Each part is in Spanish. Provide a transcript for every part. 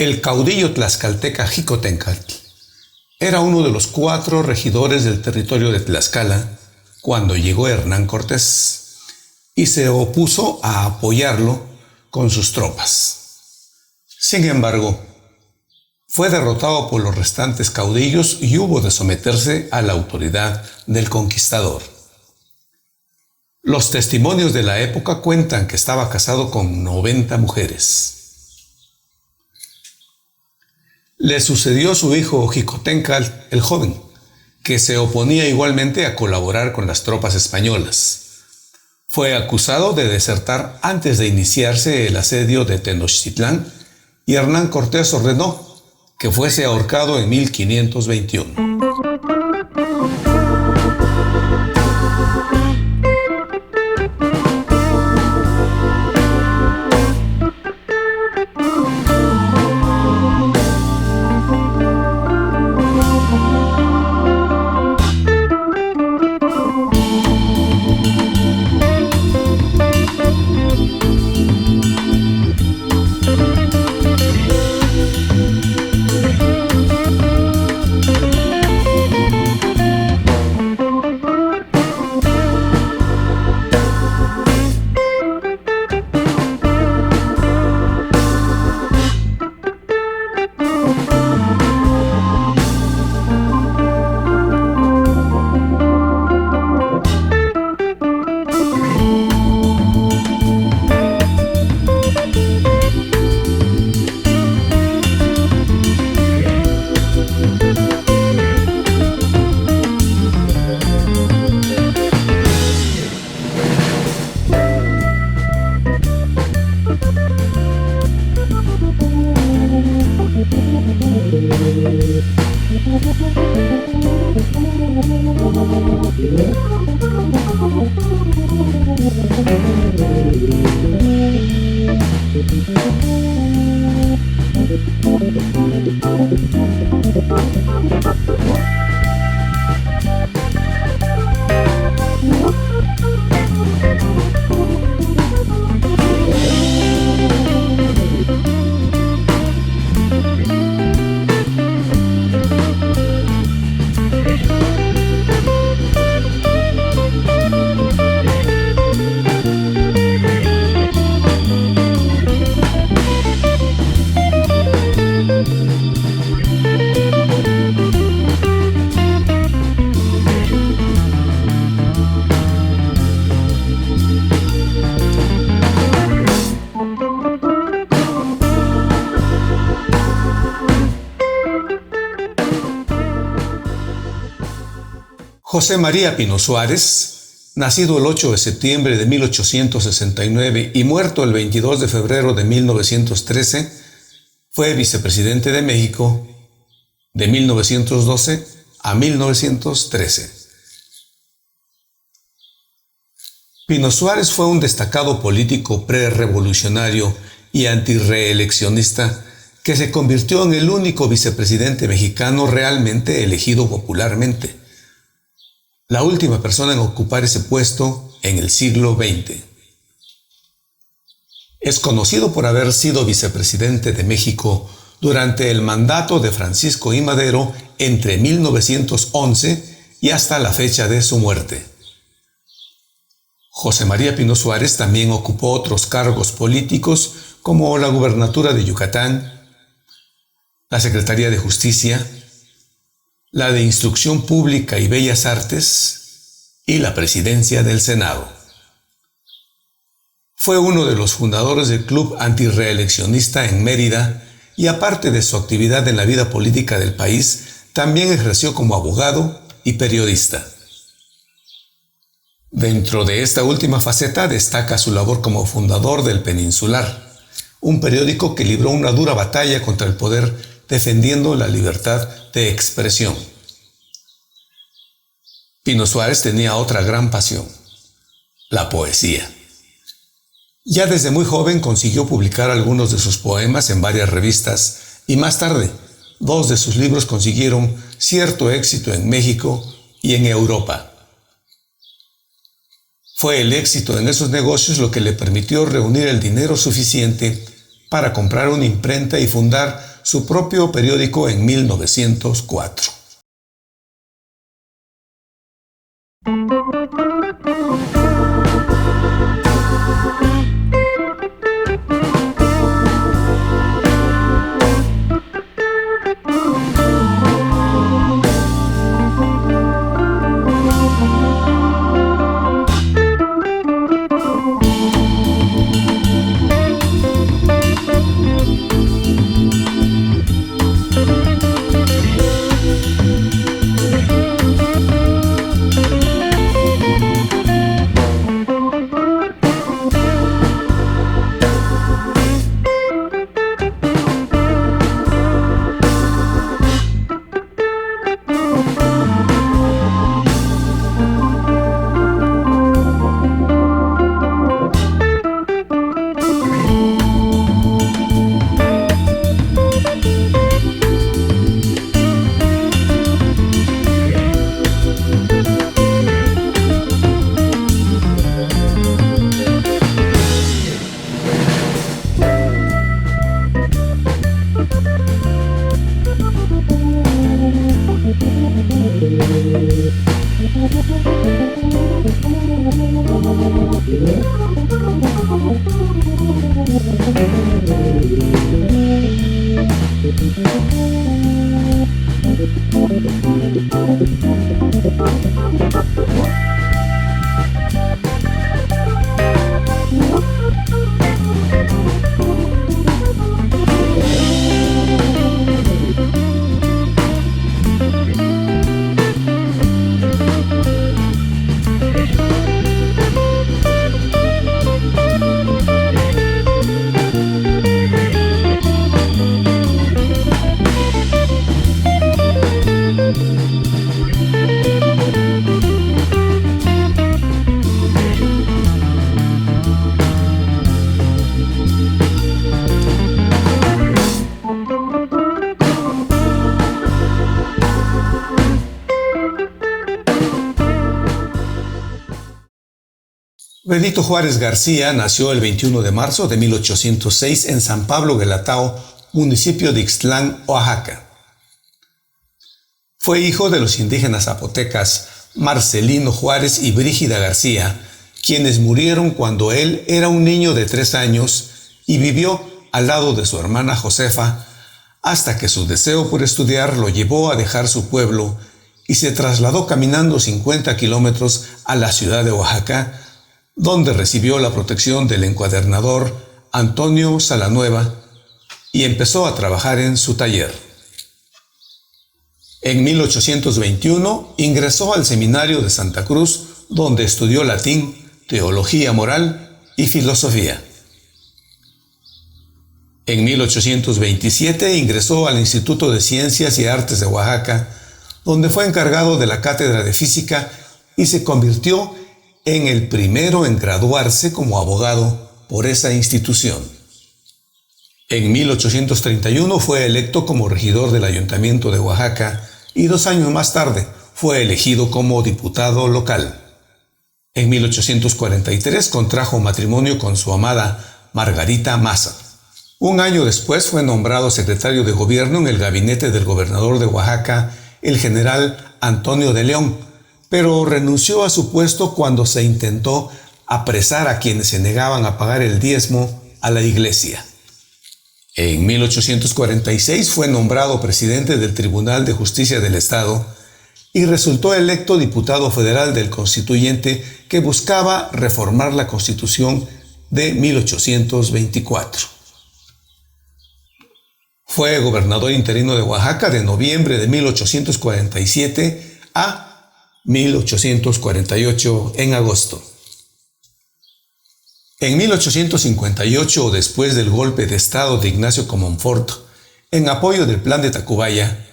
El caudillo tlaxcalteca Xicoténcatl era uno de los 4 regidores del territorio de Tlaxcala cuando llegó Hernán Cortés y se opuso a apoyarlo con sus tropas. Sin embargo, fue derrotado por los restantes caudillos y hubo de someterse a la autoridad del conquistador. Los testimonios de la época cuentan que estaba casado con 90 mujeres. Le sucedió su hijo Xicoténcatl el Joven, que se oponía igualmente a colaborar con las tropas españolas. Fue acusado de desertar antes de iniciarse el asedio de Tenochtitlán y Hernán Cortés ordenó que fuese ahorcado en 1521. José María Pino Suárez, nacido el 8 de septiembre de 1869 y muerto el 22 de febrero de 1913, fue vicepresidente de México de 1912 a 1913. Pino Suárez fue un destacado político prerevolucionario y antirreeleccionista que se convirtió en el único vicepresidente mexicano realmente elegido popularmente, la última persona en ocupar ese puesto en el siglo XX. Es conocido por haber sido vicepresidente de México durante el mandato de Francisco I. Madero entre 1911 y hasta la fecha de su muerte. José María Pino Suárez también ocupó otros cargos políticos como la gubernatura de Yucatán, la Secretaría de Justicia, la de Instrucción Pública y Bellas Artes y la presidencia del Senado. Fue uno de los fundadores del Club Antirreeleccionista en Mérida y aparte de su actividad en la vida política del país, también ejerció como abogado y periodista. Dentro de esta última faceta destaca su labor como fundador del Peninsular, un periódico que libró una dura batalla contra el poder defendiendo la libertad de expresión. Pino Suárez tenía otra gran pasión, la poesía. Ya desde muy joven consiguió publicar algunos de sus poemas en varias revistas y más tarde, 2 de sus libros consiguieron cierto éxito en México y en Europa. Fue el éxito en esos negocios lo que le permitió reunir el dinero suficiente para comprar una imprenta y fundar su propio periódico en 1904. Benito Juárez García nació el 21 de marzo de 1806 en San Pablo Guelatao, municipio de Ixtlán, Oaxaca. Fue hijo de los indígenas zapotecas Marcelino Juárez y Brígida García, quienes murieron cuando él era un niño de 3 años y vivió al lado de su hermana Josefa, hasta que su deseo por estudiar lo llevó a dejar su pueblo y se trasladó caminando 50 kilómetros a la ciudad de Oaxaca, donde recibió la protección del encuadernador Antonio Salanueva y empezó a trabajar en su taller. En 1821 ingresó al seminario de Santa Cruz, donde estudió latín, teología moral y filosofía. En 1827 ingresó al Instituto de Ciencias y Artes de Oaxaca, donde fue encargado de la cátedra de física y se convirtió en el primero en graduarse como abogado por esa institución. En 1831 fue electo como regidor del Ayuntamiento de Oaxaca y 2 años más tarde fue elegido como diputado local. En 1843 contrajo matrimonio con su amada Margarita Maza. Un año después fue nombrado secretario de gobierno en el gabinete del gobernador de Oaxaca, el general Antonio de León, pero renunció a su puesto cuando se intentó apresar a quienes se negaban a pagar el diezmo a la iglesia. En 1846 fue nombrado presidente del Tribunal de Justicia del Estado y resultó electo diputado federal del Constituyente que buscaba reformar la Constitución de 1824. Fue gobernador interino de Oaxaca de noviembre de 1847 a 1848 en agosto. En 1858, después del golpe de estado de Ignacio Comonfort, en apoyo del Plan de Tacubaya,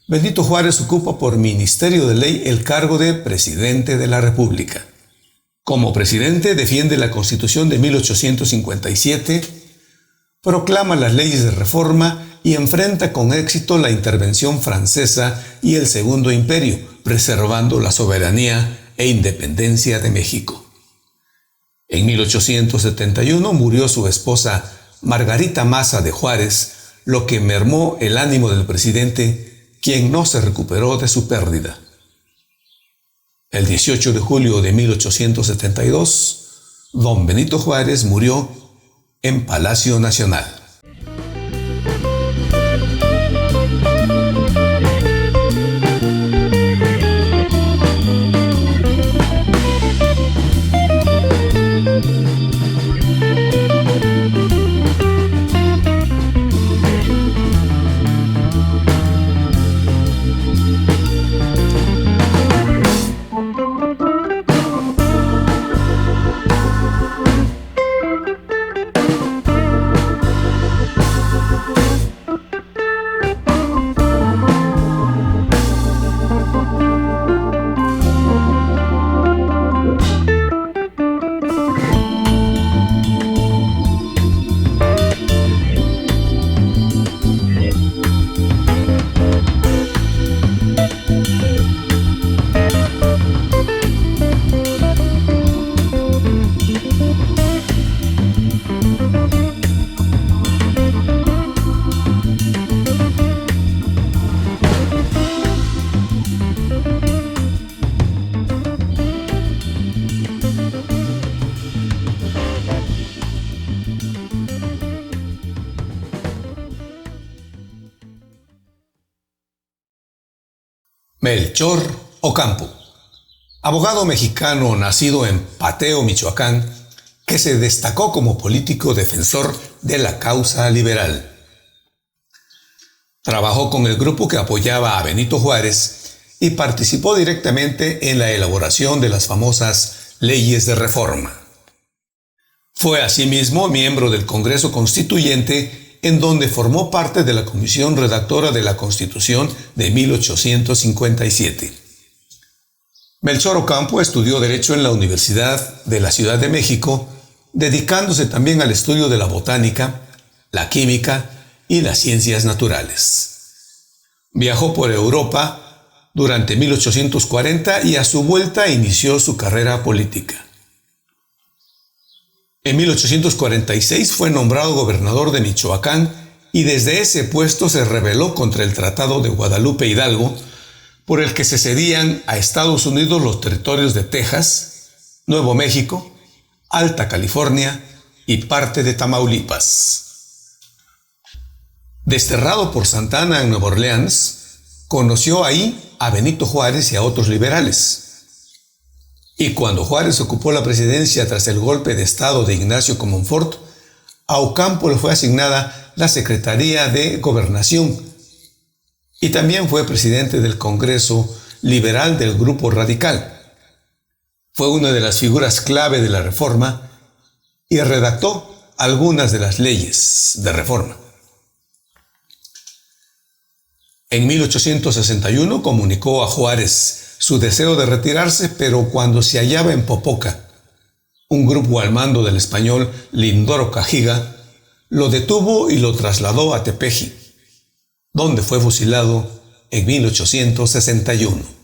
Benito Juárez ocupa por Ministerio de Ley el cargo de Presidente de la República. Como presidente defiende la Constitución de 1857, proclama las leyes de reforma y enfrenta con éxito la intervención francesa y el Segundo Imperio, preservando la soberanía e independencia de México. En 1871 murió su esposa Margarita Maza de Juárez, lo que mermó el ánimo del presidente, quien no se recuperó de su pérdida. El 18 de julio de 1872, don Benito Juárez murió en Palacio Nacional. Melchor Ocampo, abogado mexicano nacido en Pateo, Michoacán, que se destacó como político defensor de la causa liberal. Trabajó con el grupo que apoyaba a Benito Juárez y participó directamente en la elaboración de las famosas leyes de reforma. Fue asimismo miembro del Congreso Constituyente, en donde formó parte de la comisión redactora de la Constitución de 1857. Melchor Ocampo estudió Derecho en la Universidad de la Ciudad de México, dedicándose también al estudio de la botánica, la química y las ciencias naturales. Viajó por Europa durante 1840 y a su vuelta inició su carrera política. En 1846 fue nombrado gobernador de Michoacán y desde ese puesto se rebeló contra el Tratado de Guadalupe Hidalgo, por el que se cedían a Estados Unidos los territorios de Texas, Nuevo México, Alta California y parte de Tamaulipas. Desterrado por Santa Anna en Nueva Orleans, conoció ahí a Benito Juárez y a otros liberales. Y cuando Juárez ocupó la presidencia tras el golpe de Estado de Ignacio Comonfort, a Ocampo le fue asignada la Secretaría de Gobernación y también fue presidente del Congreso Liberal del Grupo Radical. Fue una de las figuras clave de la reforma y redactó algunas de las leyes de reforma. En 1861 comunicó a Juárez su deseo de retirarse, pero cuando se hallaba en Popoca, un grupo al mando del español Lindoro Cajiga lo detuvo y lo trasladó a Tepeji, donde fue fusilado en 1861.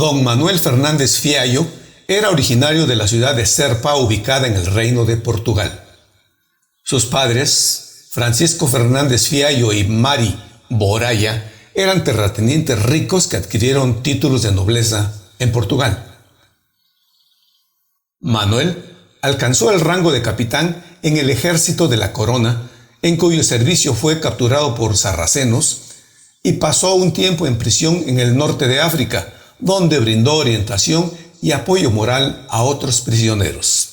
Don Manuel Fernández Fiallo era originario de la ciudad de Serpa, ubicada en el Reino de Portugal. Sus padres, Francisco Fernández Fiallo y Mari Boraya, eran terratenientes ricos que adquirieron títulos de nobleza en Portugal. Manuel alcanzó el rango de capitán en el ejército de la corona, en cuyo servicio fue capturado por sarracenos y pasó un tiempo en prisión en el norte de África, donde brindó orientación y apoyo moral a otros prisioneros.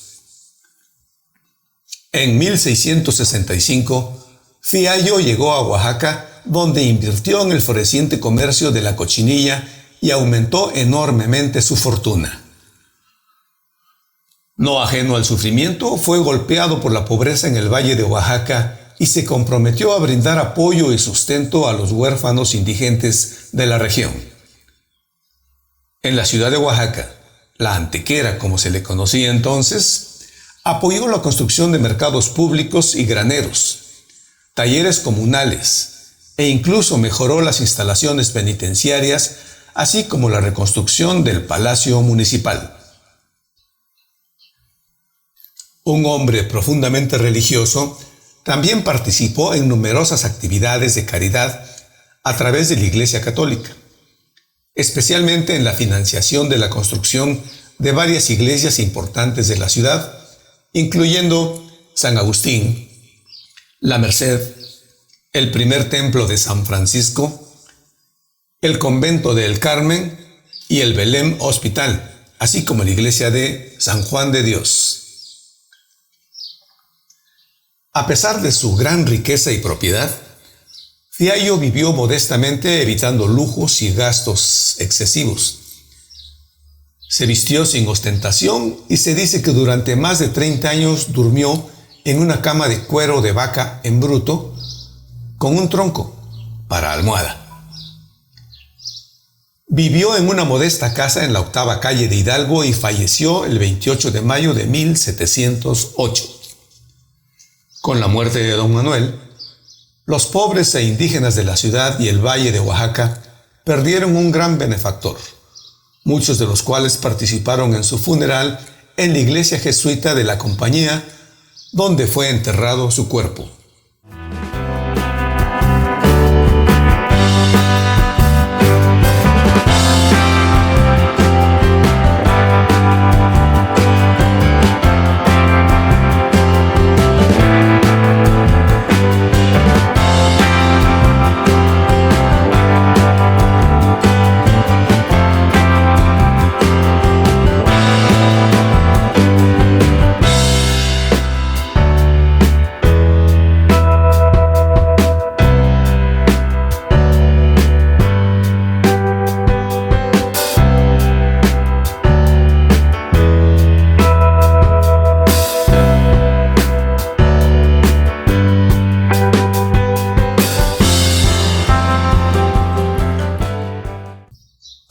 En 1665, Fiallo llegó a Oaxaca, donde invirtió en el floreciente comercio de la cochinilla y aumentó enormemente su fortuna. No ajeno al sufrimiento, fue golpeado por la pobreza en el Valle de Oaxaca y se comprometió a brindar apoyo y sustento a los huérfanos indigentes de la región. En la ciudad de Oaxaca, la Antequera, como se le conocía entonces, apoyó la construcción de mercados públicos y graneros, talleres comunales e incluso mejoró las instalaciones penitenciarias, así como la reconstrucción del Palacio Municipal. Un hombre profundamente religioso, también participó en numerosas actividades de caridad a través de la Iglesia Católica, especialmente en la financiación de la construcción de varias iglesias importantes de la ciudad, incluyendo San Agustín, La Merced, el primer templo de San Francisco, el convento de El Carmen y el Belém Hospital, así como la iglesia de San Juan de Dios. A pesar de su gran riqueza y propiedad, Fiallo vivió modestamente, evitando lujos y gastos excesivos. Se vistió sin ostentación y se dice que durante más de 30 años durmió en una cama de cuero de vaca en bruto con un tronco para almohada. Vivió en una modesta casa en la 8ª calle de Hidalgo y falleció el 28 de mayo de 1708. Con la muerte de don Manuel, los pobres e indígenas de la ciudad y el valle de Oaxaca perdieron un gran benefactor, muchos de los cuales participaron en su funeral en la iglesia jesuita de la Compañía, donde fue enterrado su cuerpo.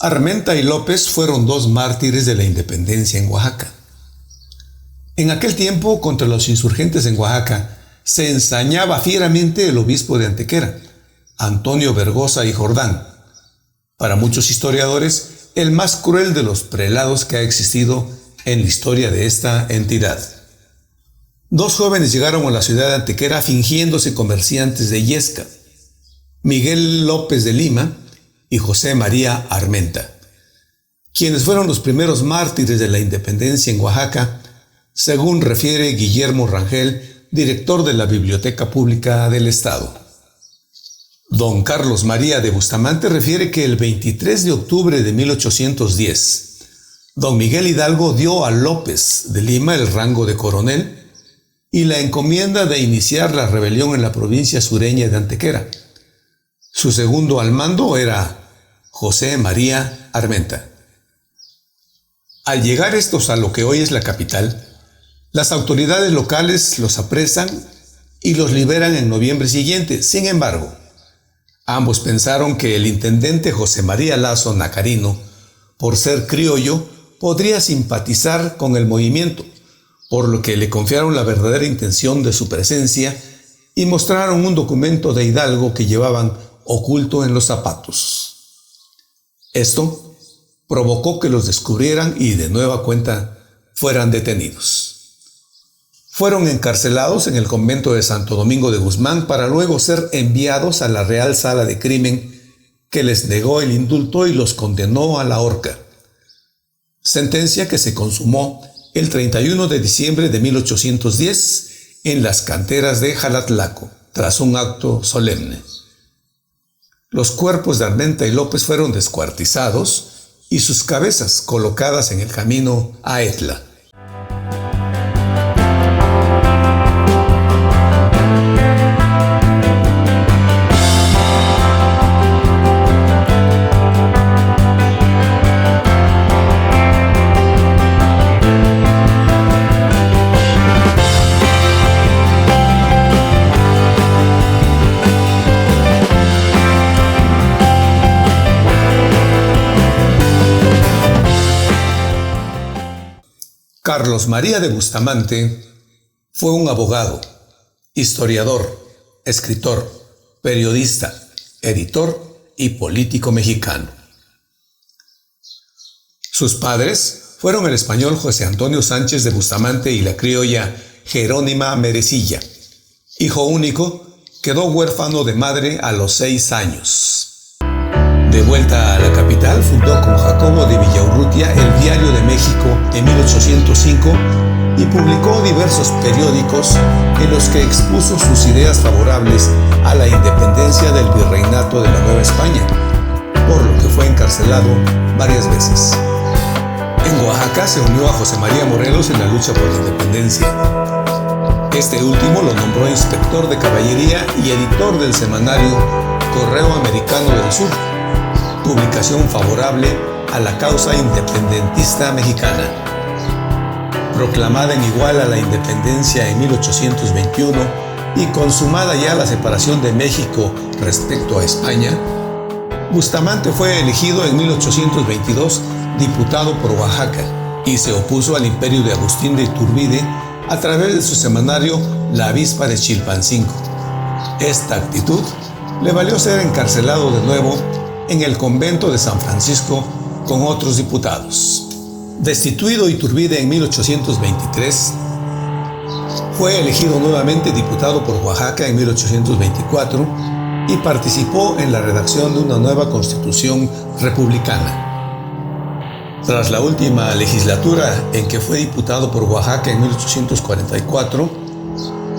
Armenta y López fueron dos mártires de la independencia en Oaxaca. En aquel tiempo, contra los insurgentes en Oaxaca, se ensañaba fieramente el obispo de Antequera, Antonio Vergosa y Jordán, para muchos historiadores, el más cruel de los prelados que ha existido en la historia de esta entidad. Dos jóvenes llegaron a la ciudad de Antequera fingiéndose comerciantes de yesca, Miguel López de Lima y José María Armenta, quienes fueron los primeros mártires de la independencia en Oaxaca, según refiere Guillermo Rangel, director de la Biblioteca Pública del Estado. Don Carlos María de Bustamante refiere que el 23 de octubre de 1810, don Miguel Hidalgo dio a López de Lima el rango de coronel y la encomienda de iniciar la rebelión en la provincia sureña de Antequera. Su segundo al mando era José María Armenta. Al llegar estos a lo que hoy es la capital, las autoridades locales los apresan y los liberan en noviembre siguiente. Sin embargo, ambos pensaron que el intendente José María Lazo Nacarino, por ser criollo, podría simpatizar con el movimiento, por lo que le confiaron la verdadera intención de su presencia y mostraron un documento de Hidalgo que llevaban oculto en los zapatos. Esto provocó que los descubrieran y de nueva cuenta fueran detenidos. Fueron encarcelados en el convento de Santo Domingo de Guzmán para luego ser enviados a la Real Sala de Crimen, que les negó el indulto y los condenó a la horca, sentencia que se consumó el 31 de diciembre de 1810 en las canteras de Jalatlaco, tras un acto solemne. Los cuerpos de Armenta y López fueron descuartizados y sus cabezas colocadas en el camino a Etla. Carlos María de Bustamante fue un abogado, historiador, escritor, periodista, editor y político mexicano. Sus padres fueron el español José Antonio Sánchez de Bustamante y la criolla Jerónima Merecilla. Hijo único, quedó huérfano de madre a los 6 años. De vuelta a la capital, fundó con Jacobo de Villaurrutia el Diario de México en 1805 y publicó diversos periódicos en los que expuso sus ideas favorables a la independencia del virreinato de la Nueva España, por lo que fue encarcelado varias veces. En Oaxaca se unió a José María Morelos en la lucha por la independencia. Este último lo nombró inspector de caballería y editor del semanario Correo Americano del Sur, publicación favorable a la causa independentista mexicana. Proclamada en igual a la independencia en 1821 y consumada ya la separación de México respecto a España, Bustamante fue elegido en 1822 diputado por Oaxaca y se opuso al imperio de Agustín de Iturbide a través de su semanario La Avispa de Chilpancingo. Esta actitud le valió ser encarcelado de nuevo en el convento de San Francisco con otros diputados. Destituido Iturbide en 1823, fue elegido nuevamente diputado por Oaxaca en 1824 y participó en la redacción de una nueva constitución republicana. Tras la última legislatura en que fue diputado por Oaxaca en 1844,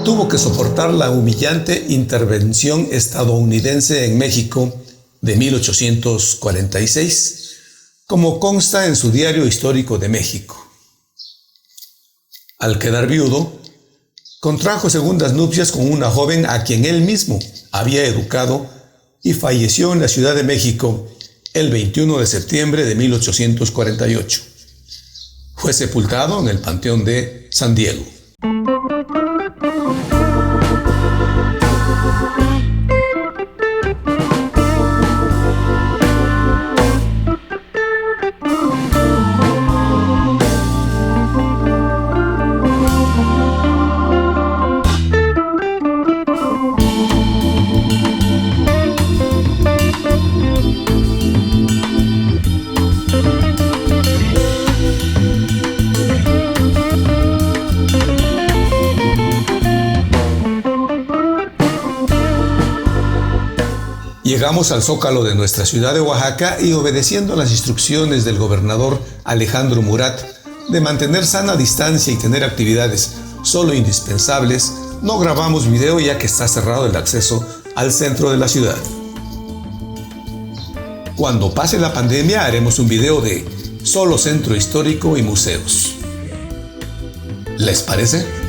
tuvo que soportar la humillante intervención estadounidense en México de 1846, como consta en su Diario Histórico de México. Al quedar viudo, contrajo segundas nupcias con una joven a quien él mismo había educado y falleció en la Ciudad de México el 21 de septiembre de 1848. Fue sepultado en el Panteón de San Diego. Llegamos al zócalo de nuestra ciudad de Oaxaca y, obedeciendo las instrucciones del gobernador Alejandro Murat de mantener sana distancia y tener actividades solo indispensables, no grabamos video ya que está cerrado el acceso al centro de la ciudad. Cuando pase la pandemia haremos un video de solo centro histórico y museos. ¿Les parece?